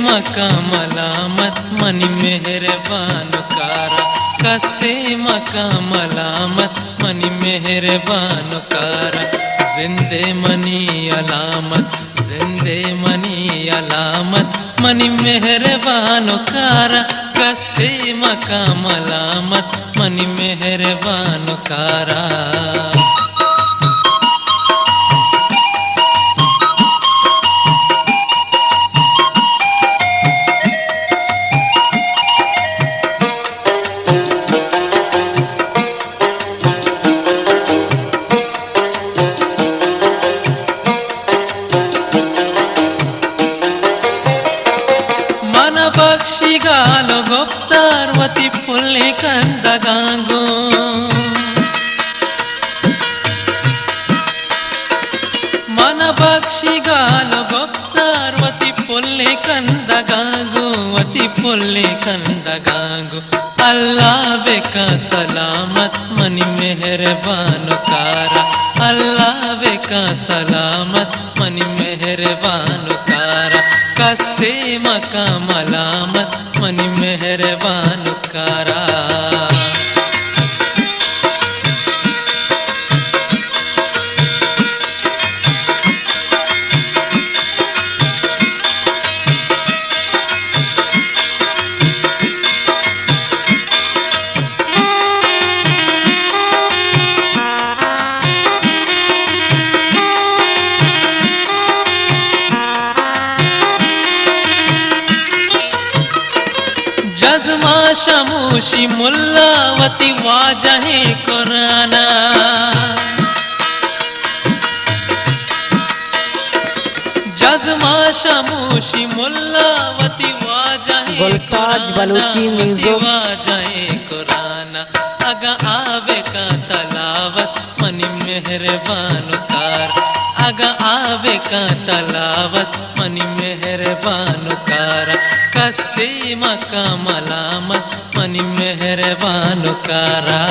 मका मलामत मनी मेहरबान कारा कसे मका मलामत मनी मेहरबान कारा जिंदे मनी अलामत जिंदे मनी अलामत मनी मेहरबान कारा कसे मका मलामत मनी मेहरबान कारा పక్షిగాలు గొప్తార్వతి పుల్లి కందగాంగు మన పక్షిగాలు గొప్తార్వతి పుల్లి కందగాంగు అతి పుల్లి కందగాంగు अल्लाह बेका सलामत मनी मेहरबान कारा अल्लाह बेका सलामत मनी मेहरबान कारा कसे मका मलामत मनी मेहरबान कारा जज़्मा शमूशी मुल्लावती वाजहे कुराना जज़्मा शमूशी मुल्लावती वाजहे गुलताज बलूची म्यूजिक वाजहे कुराना अगा आवे का तलावत मनी मेहरबान कार अगा आवे का तलावत मनी मेहरबान कार कसे मका मलामत मनी मेहरबान कारा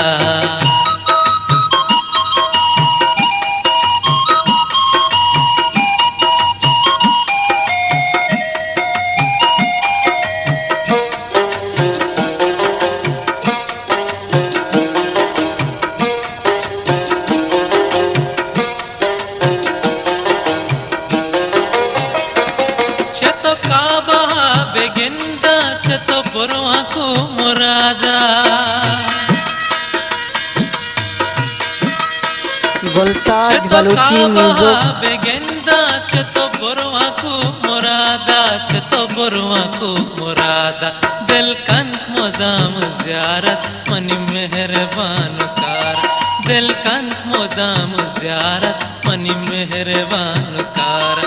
चतो काबा बेगिंदा चतो बुरवा को मुरादा गुलताज बलूची म्यूजिक बेगिंदा चतो बुरवा को मुरादा चतो बुरवा को मुरादा दिल कंद मुदाम ज़ियारत मनी मेहरबान कार दिल कंद मुदाम ज़ियारत मनी मेहरबान कार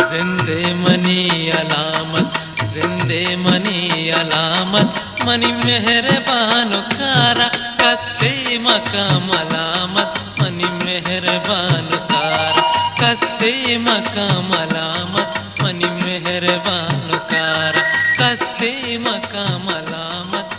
जिंदे मनी अलामत जिंदे मनी अलामत मनी मेहरबान कारा कसे मका मलामत मनी मेहरबान कारा कसे मका मलामत मनी मेहरबान कारा कसे मका मलामत